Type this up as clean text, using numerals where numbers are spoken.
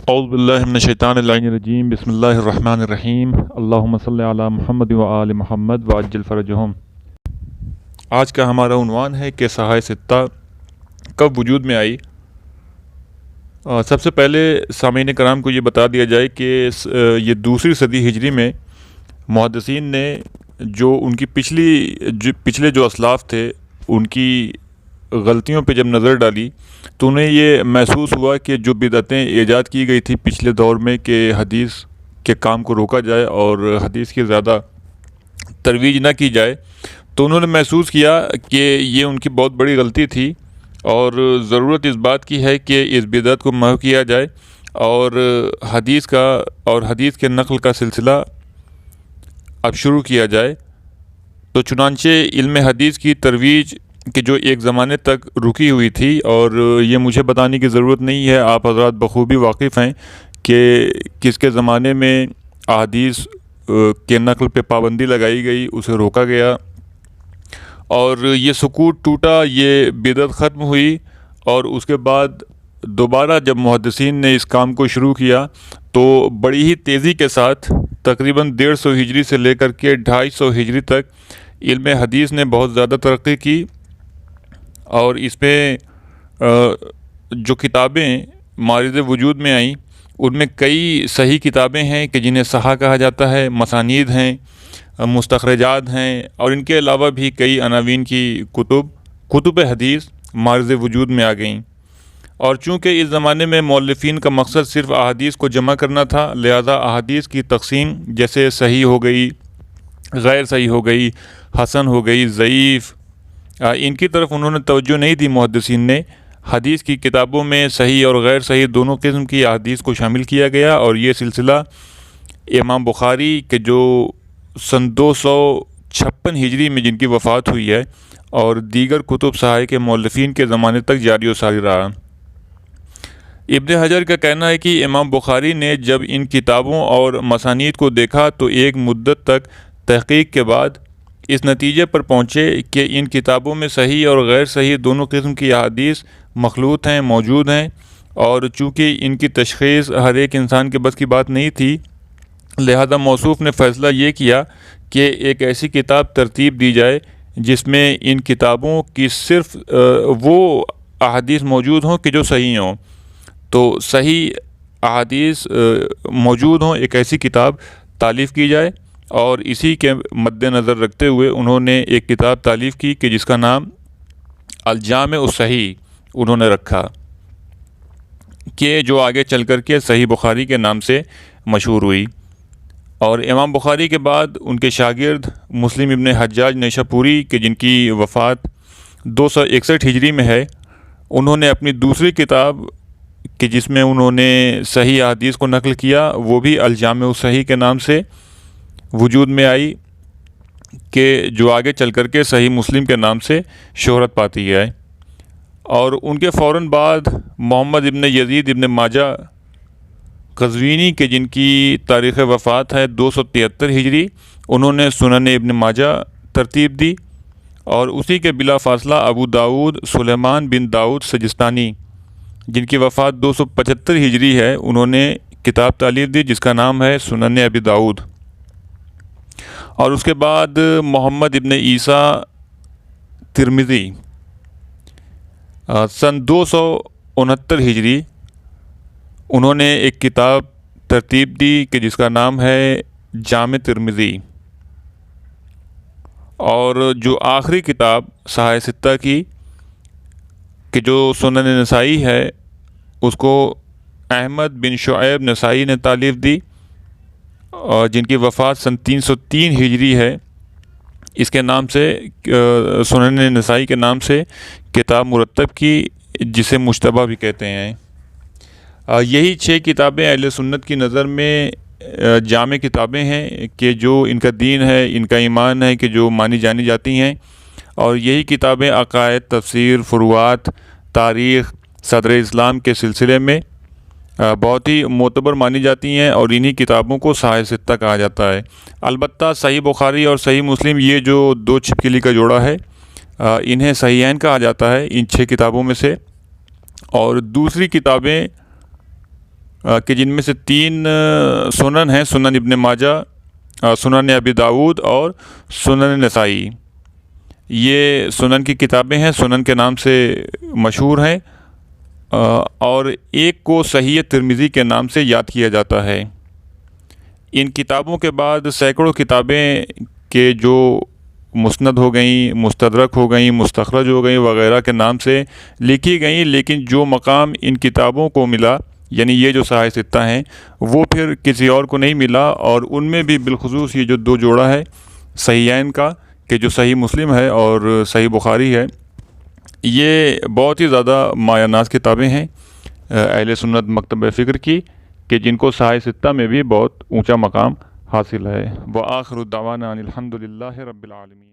اعوذ باللہ من الشیطان اللعین الرجیم بسم اللہ الرحمن الرحیم اللہم صلی علی محمد و آل محمد وعجل فرجہم۔ آج کا ہمارا عنوان ہے کہ صحائے ستہ کب وجود میں آئی۔ سب سے پہلے سامعین کرام کو یہ بتا دیا جائے کہ یہ دوسری صدی ہجری میں محدثین نے جو ان کی پچھلے جو اسلاف تھے ان کی غلطیوں پہ جب نظر ڈالی تو انہیں یہ محسوس ہوا کہ جو بدعتیں ایجاد کی گئی تھی پچھلے دور میں کہ حدیث کے کام کو روکا جائے اور حدیث کی زیادہ ترویج نہ کی جائے، تو انہوں نے محسوس کیا کہ یہ ان کی بہت بڑی غلطی تھی اور ضرورت اس بات کی ہے کہ اس بدعت کو محو کیا جائے اور حدیث کے نقل کا سلسلہ اب شروع کیا جائے۔ تو چنانچہ علم حدیث کی ترویج کہ جو ایک زمانے تک رکی ہوئی تھی، اور یہ مجھے بتانے کی ضرورت نہیں ہے، آپ حضرات بخوبی واقف ہیں کہ کس کے زمانے میں احادیث کے نقل پہ پابندی لگائی گئی، اسے روکا گیا اور یہ سکوت ٹوٹا، یہ بدعت ختم ہوئی، اور اس کے بعد دوبارہ جب محدثین نے اس کام کو شروع کیا تو بڑی ہی تیزی کے ساتھ تقریباً 150 ہجری سے لے کر کے 250 ہجری تک علم حدیث نے بہت زیادہ ترقی کی، اور اس میں جو کتابیں مارد وجود میں آئیں ان میں کئی صحیح کتابیں ہیں کہ جنہیں صحاح کہا جاتا ہے، مسانید ہیں، مستخرجات ہیں، اور ان کے علاوہ بھی کئی عناوین کی کتب حدیث مارد وجود میں آ گئیں۔ اور چونکہ اس زمانے میں مؤلفین کا مقصد صرف احادیث کو جمع کرنا تھا، لہذا احادیث کی تقسیم جیسے صحیح ہو گئی، غیر صحیح ہو گئی، حسن ہو گئی، ضعیف، ان کی طرف انہوں نے توجہ نہیں دی۔ محدثین نے حدیث کی کتابوں میں صحیح اور غیر صحیح دونوں قسم کی احادیث کو شامل کیا گیا، اور یہ سلسلہ امام بخاری کے جو سن 256 ہجری میں جن کی وفات ہوئی ہے اور دیگر کتب صحاح کے مؤلفین کے زمانے تک جاری و ساری رہا۔ ابن حجر کا کہنا ہے کہ امام بخاری نے جب ان کتابوں اور مسانید کو دیکھا تو ایک مدت تک تحقیق کے بعد اس نتیجے پر پہنچے کہ ان کتابوں میں صحیح اور غیر صحیح دونوں قسم کی احادیث مخلوط ہیں، موجود ہیں، اور چونکہ ان کی تشخیص ہر ایک انسان کے بس کی بات نہیں تھی، لہذا موصوف نے فیصلہ یہ کیا کہ ایک ایسی کتاب ترتیب دی جائے جس میں ان کتابوں کی صرف وہ احادیث موجود ہوں کہ جو صحیح ہوں۔ تو صحیح احادیث موجود ہوں، ایک ایسی کتاب تالیف کی جائے، اور اسی کے مد نظر رکھتے ہوئے انہوں نے ایک کتاب تالیف کی کہ جس کا نام الجامع الصحیح انہوں نے رکھا، کہ جو آگے چل کر کے صحیح بخاری کے نام سے مشہور ہوئی۔ اور امام بخاری کے بعد ان کے شاگرد مسلم ابن حجاج نیشاپوری کہ جن کی وفات 261 ہجری میں ہے، انہوں نے اپنی دوسری کتاب کہ جس میں انہوں نے صحیح احادیث کو نقل کیا وہ بھی الجامع الصحیح کے نام سے وجود میں آئی، کہ جو آگے چل کر کے صحیح مسلم کے نام سے شہرت پاتی ہے۔ اور ان کے فوراً بعد محمد ابن یزید ابن ماجہ قزوینی کہ جن کی تاریخ وفات ہے 273 ہجری، انہوں نے سنن ابن ماجہ ترتیب دی، اور اسی کے بلا فاصلہ ابو داؤد سلیمان بن داؤد سجستانی جن کی وفات 275 ہجری ہے، انہوں نے کتاب تالیف دی جس کا نام ہے سنن ابی داؤد۔ اور اس کے بعد محمد ابن عیسیٰ ترمذی سن 269 ہجری، انہوں نے ایک کتاب ترتیب دی کہ جس کا نام ہے جامع ترمذی۔ اور جو آخری کتاب صحائح ستہ کی کہ جو سنن نسائی ہے، اس کو احمد بن شعیب نسائی نے تالیف دی، اور جن کی وفات سن 303 ہجری ہے۔ اس کے نام سے سنن نسائی کے نام سے کتاب مرتب کی، جسے مجتبیٰ بھی کہتے ہیں۔ یہی 6 کتابیں اہل سنت کی نظر میں جامع کتابیں ہیں کہ جو ان کا دین ہے، ان کا ایمان ہے کہ جو مانی جانی جاتی ہیں، اور یہی کتابیں عقائد، تفسیر، فروعات، تاریخ، صدر اسلام کے سلسلے میں بہت ہی معتبر مانی جاتی ہیں، اور انہی کتابوں کو صحائح ستہ کہا جاتا ہے۔ البتہ صحیح بخاری اور صحیح مسلم یہ جو 2 چھپکلی کا جوڑا ہے، انہیں صحیحین کہا جاتا ہے ان 6 کتابوں میں سے۔ اور دوسری کتابیں کہ جن میں سے 3 سنن ہیں، سنن ابن ماجہ، سنن ابی داود اور سنن نسائی۔ یہ سنن کی کتابیں ہیں، سنن کے نام سے مشہور ہیں، اور ایک کو صحیح ترمذی کے نام سے یاد کیا جاتا ہے۔ ان کتابوں کے بعد سینکڑوں کتابیں کہ جو مسند ہو گئیں، مستدرک ہو گئیں، مستخرج ہو گئیں وغیرہ کے نام سے لکھی گئیں، لیکن جو مقام ان کتابوں کو ملا، یعنی یہ جو صحاح ستہ ہیں، وہ پھر کسی اور کو نہیں ملا۔ اور ان میں بھی بالخصوص یہ جو 2 جوڑا ہے صحیحین کا، کہ جو صحیح مسلم ہے اور صحیح بخاری ہے، یہ بہت ہی زیادہ مایہ ناز کتابیں ہیں اہل سنت مکتبہ فکر کی، کہ جن کو صحاح ستہ میں بھی بہت اونچا مقام حاصل ہے۔ وآخر دعوانا ان الحمد للہ رب العالمین۔